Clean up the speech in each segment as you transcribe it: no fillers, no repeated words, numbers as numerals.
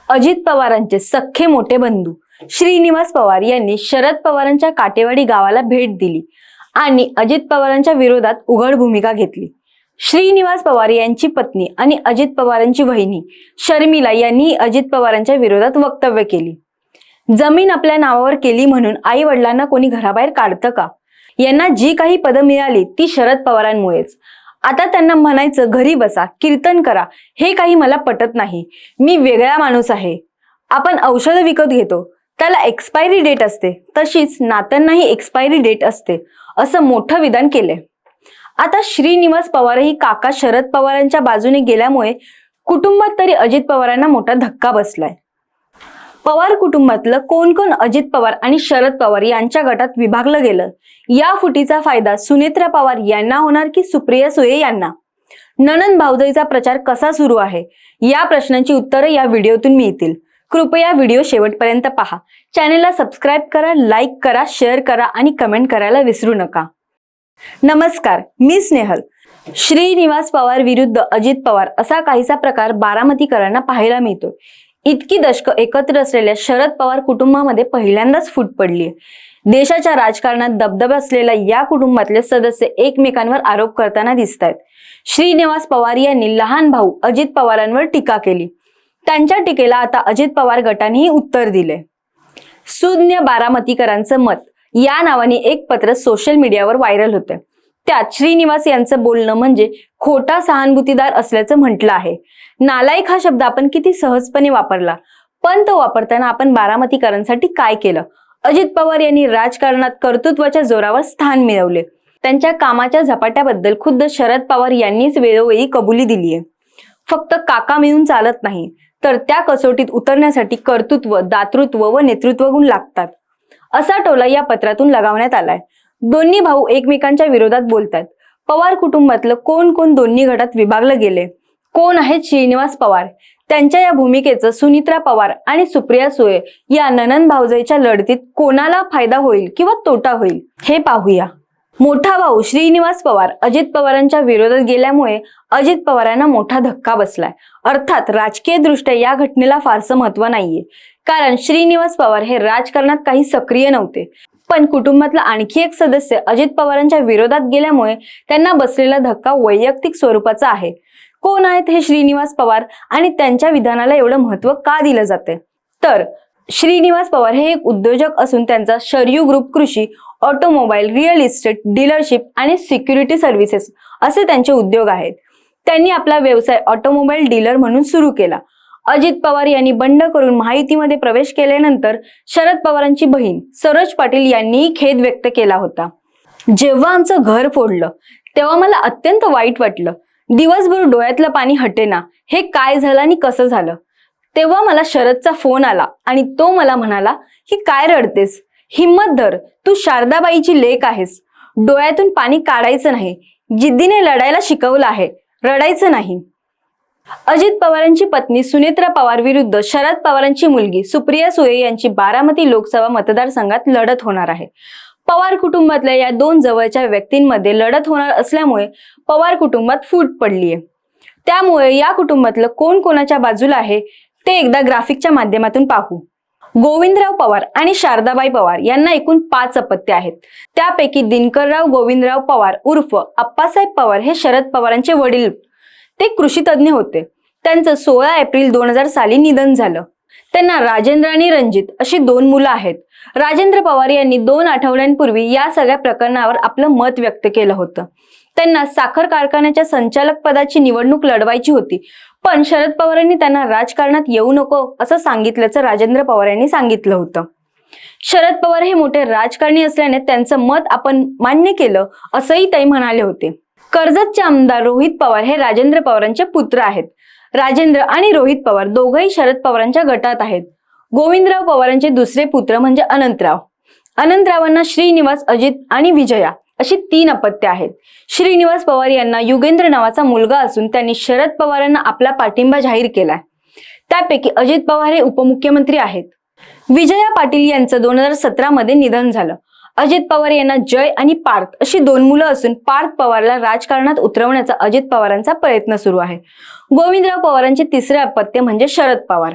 अजित पवारांचे सख्खे मोठे बंधू श्रीनिवास पवार यांनी शरद पवारांच्या काटेवाडी गावाला भेट दिली आणि अजित पवारांच्या विरोधात उघड भूमिका घेतली। श्रीनिवास पवार यांची पत्नी आणि अजित पवारांची वहिनी शर्मिला यांनी अजित पवारांच्या विरोधात वक्तव्य केली। जमीन आपल्या नावावर केली म्हणून आई वडिलांना कोणी घराबाहेर काढतं का? यांना जी काही पदं मिळाली ती शरद पवारांमुळेच। आता त्यांना म्हणायचं घरी बसा, कीर्तन करा, हे काही मला पटत नाही। मी वेगळा माणूस आहे। आपण औषध विकत घेतो, त्याला एक्सपायरी डेट असते, तशीच नात्यांनाही एक्सपायरी डेट असते, असं मोठं विधान केलंय। आता श्रीनिवास पवारही काका शरद पवारांच्या बाजूने गेल्यामुळे कुटुंबात तरी अजित पवारांना मोठा धक्का बसलाय। पवार कुटुंबातलं कोण कोण अजित पवार आणि शरद पवार यांच्या गटात विभागलं गेलं, या फुटीचा फायदा सुनेत्रा पवार यांना होणार की सुप्रिया सुळे यांना? नणंद भाऊजाईचा प्रचार कसा सुरू आहे, या प्रश्नांची उत्तरं या व्हिडिओतून मिळतील। कृपया व्हिडिओ शेवटपर्यंत पहा। चॅनलला सबस्क्राईब करा, लाईक करा, शेअर करा आणि कमेंट करायला विसरू नका। नमस्कार, मी स्नेहल। श्रीनिवास पवार विरुद्ध अजित पवार असा काहीसा प्रकार बारामतीकरांना पाहायला मिळतो। इतकी दशक एकत्र असलेल्या शरद पवार कुटुंबामध्ये पहिल्यांदाच फूट पडली। देशाच्या राजकारणात दबदबा असलेल्या या कुटुंबातले सदस्य एकमेकांवर आरोप करताना दिसतात। श्रीनिवास पवार यांनी लहान भाऊ अजित पवारांवर टीका केली। त्यांच्या टीकेला आता अजित पवार गटानेही उत्तर दिले। सुज्ञ बारामतीकरांचं मत या नावाने एक पत्र सोशल मीडियावर व्हायरल होतं। त्यात श्रीनिवास यांचं बोलणं म्हणजे खोटा सहानुभूतीदार असल्याचं म्हटलं आहे। नालायक हा शब्द आपण किती सहजपणे वापरला, पण तो वापरताना आपण बारामतीकरांसाठी काय केलं? अजित पवार यांनी राजकारणात कर्तृत्वाच्या जोरावर स्थान मिळवले। त्यांच्या कामाच्या झपाट्याबद्दल खुद्द शरद पवार यांनीच वेळोवेळी कबुली दिली आहे। फक्त काका मिळून चालत नाही, तर त्या कसोटीत उतरण्यासाठी कर्तृत्व, दातृत्व व नेतृत्व गुण लागतात, असा टोला या पत्रातून लगावण्यात आलाय। दोन्ही भाऊ एकमेकांच्या विरोधात बोलतात। पवार कुटुंबातलं कोण कोण दोन्ही गटात विभागलं गेले, कोण आहेत श्रीनिवास पवार, त्यांच्या या भूमिकेचं सुनेत्रा पवार आणि सुप्रिया सुळे या नणंद भाऊजाईच्या लढतीत कोणाला फायदा होईल किंवा तोटा होईल, हे पाहूया। मोठा भाऊ श्रीनिवास पवार अजित पवारांच्या विरोधात गेल्यामुळे अजित पवारांना मोठा धक्का बसलाय। अर्थात राजकीय दृष्ट्या या घटनेला फारसं महत्व नाहीये, कारण श्रीनिवास पवार हे राजकारणात काही सक्रिय नव्हते। पण कुटुंबातला आणखी एक सदस्य अजित पवारांच्या विरोधात गेल्यामुळे त्यांना बसलेला धक्का वैयक्तिक स्वरूपाचा आहे। कोण आहेत हे श्रीनिवास पवार आणि त्यांच्या विधानाला एवढं महत्व का दिलं जाते? तर श्रीनिवास पवार हे एक उद्योजक असून त्यांचा शरयू ग्रुप कृषी, ऑटोमोबाईल, रिअल इस्टेट, डीलरशिप आणि सिक्युरिटी सर्व्हिसेस असे त्यांचे उद्योग आहेत। त्यांनी आपला व्यवसाय ऑटोमोबाईल डीलर म्हणून सुरू केला। अजित पवार यांनी बंड करून महायुतीमध्ये प्रवेश केल्यानंतर शरद पवारांची बहीण सरोज पाटील यांनीही खेद व्यक्त केला होता। जेव्हा आमचं घर फोडलं तेव्हा मला अत्यंत वाईट वाटलं। दिवसभर डोळ्यातलं पाणी हटेना, हे काय झालं आणि कसं झालं? तेव्हा मला शरदचा फोन आला आणि तो मला म्हणाला की काय रडतेस, हिम्मत धर, तू शारदाबाईची लेक आहेस, डोळ्यातून पाणी काढायचं नाही, जिद्दीने लढायला शिकवलं आहे, रडायचं नाही। अजित पवारांची पत्नी सुनेत्रा पवार विरुद्ध शरद पवारांची मुलगी सुप्रिया सुळे यांची बारामती लोकसभा मतदारसंघात लढत होणार आहे। पवार कुटुंबातल्या या दोन जवळच्या व्यक्तींमध्ये लढत होणार असल्यामुळे पवार कुटुंबात फूट पडलीय। त्यामुळे या कुटुंबातलं कोण कोणाच्या बाजूला आहे ते एकदा ग्राफिकच्या माध्यमातून पाहू। गोविंदराव पवार आणि शारदाबाई पवार यांना एकूण 5 अपत्य आहेत। त्यापैकी दिनकरराव गोविंदराव पवार उर्फ आप्पासाहेब पवार हे शरद पवारांचे वडील, ते कृषी तज्ञ होते। त्यांचं 16 एप्रिल 2000 साली निधन झालं। त्यांना राजेंद्र आणि रणजित अशी 2 मुलं आहेत। राजेंद्र पवार यांनी 2 आठवड्यांपूर्वी या सगळ्या प्रकरणावर आपलं मत व्यक्त केलं होतं। त्यांना साखर कारखान्याच्या संचालक पदाची निवडणूक लढवायची होती, पण शरद पवारांनी त्यांना राजकारणात येऊ नको असं सांगितल्याचं राजेंद्र पवार यांनी सांगितलं होतं। शरद पवार हे मोठे राजकारणी असल्याने त्यांचं मत आपण मान्य केलं असंही ते म्हणाले होते। कर्जतचे आमदार रोहित पवार हे राजेंद्र पवारांचे पुत्र आहेत। राजेंद्र आणि रोहित पवार दोघंही शरद पवारांच्या गटात आहेत। गोविंदराव पवारांचे दुसरे पुत्र म्हणजे अनंतराव। अनंतरावांना श्रीनिवास, अजित आणि विजया अशी 3 अपत्य आहेत। श्रीनिवास पवार यांना युगेंद्र नावाचा मुलगा असून त्यांनी शरद पवारांना आपला पाठिंबा जाहीर केलाय। त्यापैकी अजित पवार हे उपमुख्यमंत्री आहेत। विजया पाटील यांचं 2017 मध्ये निधन झालं। अजित पवार यांना जय आणि पार्थ अशी 2 मुलं असून पार्थ पवारला राजकारणात उतरवण्याचा अजित पवारांचा प्रयत्न सुरू आहे। गोविंदराव पवारांचे तिसरे अपत्य म्हणजे शरद पवार।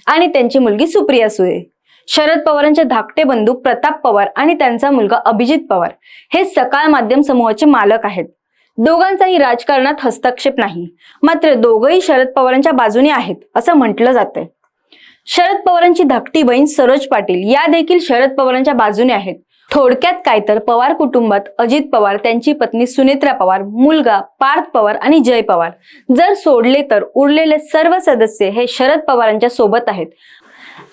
आणि त्यांची मुलगी सुप्रिया सुळे. शरद पवारांचे धाकटे बंधू प्रताप पवार आणि त्यांचा मुलगा अभिजित पवार हे सकाळ माध्यम समूहाचे मालक आहेत. दोघांचाही राजकारणात हस्तक्षेप नाही, मात्र दोघंही शरद पवारांच्या बाजूने आहेत असं म्हटलं जातंय. शरद पवारांची धाकटी बहीण सरोज पाटील या देखील शरद पवारांच्या बाजूने आहेत. थोडक्यात काय तर पवार कुटुंबात अजित पवार, त्यांची पत्नी सुनेत्रा पवार, मुलगा पार्थ पवार आणि जय पवार जर सोडले तर उरलेले सर्व सदस्य हे शरद पवारांच्या सोबत आहेत.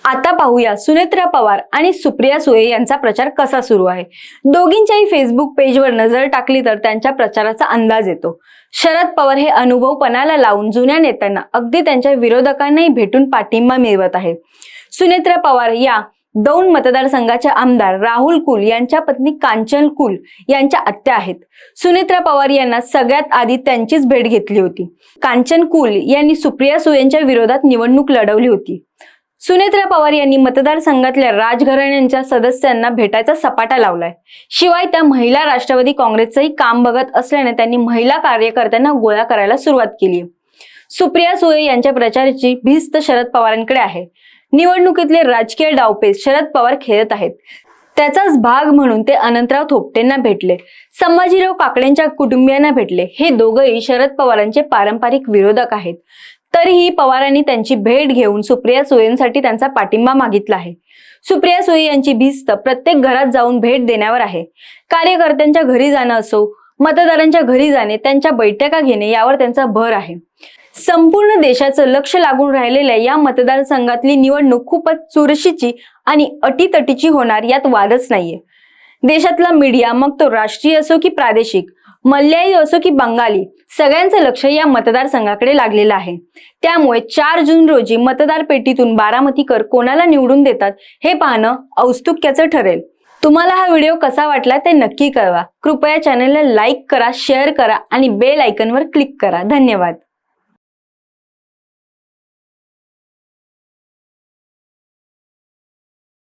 आता पाहूया सुनेत्रा पवार आणि सुप्रिया सुळे यांचा प्रचार कसा सुरू आहे. दोघींच्याही फेसबुक पेजवर नजर टाकली तर त्यांच्या प्रचाराचा अंदाज येतो. शरद पवार हे अनुभव पणाला लावून जुन्या नेत्यांना अगदी त्यांच्या विरोधकांनाही भेटून पाठिंबा मिळवत आहेत. सुनेत्रा पवार या दौंड मतदारसंघाचे आमदार राहुल कुल यांच्या पत्नी कांचन कुल यांच्या आत्या आहेत. सुनेत्रा पवार यांना सगळ्यात आधी त्यांचीच भेट घेतली होती. कांचन कुल यांनी सुप्रिया सुळेंच्या विरोधात निवडणूक लढवली होती. सुनेत्रा पवार यांनी मतदारसंघातल्या राजघराण्यांच्या सदस्यांना भेटायचा सपाटा लावलाय. शिवाय त्या महिला राष्ट्रवादी काँग्रेसचंही काम बघत असल्याने त्यांनी महिला कार्यकर्त्यांना गोळा करायला सुरुवात केली. सुप्रिया सुळे यांच्या प्रचाराची भिस्त शरद पवारांकडे आहे. निवडणुकीतले राजकीय डावपेच शरद पवार खेळत आहेत. त्याचाच भाग म्हणून ते अनंतराव थोपटेंना भेटले, संभाजीराव काकडेंच्या कुटुंबियांना भेटले. हे दोघंही शरद पवारांचे पारंपरिक विरोधक आहेत. तरीही पवारांनी त्यांची भेट घेऊन सुप्रिया सुळेंसाठी त्यांचा पाठिंबा मागितला आहे. सुप्रिया सुळे यांची भिस्त प्रत्येक घरात जाऊन भेट देण्यावर आहे. कार्यकर्त्यांच्या घरी जाणं असो, मतदारांच्या घरी जाणे, त्यांच्या बैठका घेणे यावर त्यांचा भर आहे. संपूर्ण देशाचं लक्ष लागून राहिलेल्या या मतदारसंघातली निवडणूक खूपच चुरशीची आणि अटीतटीची होणार यात वादच नाहीये. देशातला मीडिया, मग तो राष्ट्रीय असो की प्रादेशिक, मल्याळी असो की बंगाली, सगळ्यांचं लक्ष या मतदारसंघाकडे लागलेलं आहे. त्यामुळे 4 जून रोजी मतदार पेटीतून बारामतीकर कोणाला निवडून देतात हे पाहणं औत्सुक्याचं ठरेल. तुम्हाला हा व्हिडिओ कसा वाटला ते नक्की कळवा. कृपया चॅनलला लाईक करा, शेअर करा आणि बेल आयकॉनवर क्लिक करा. धन्यवाद.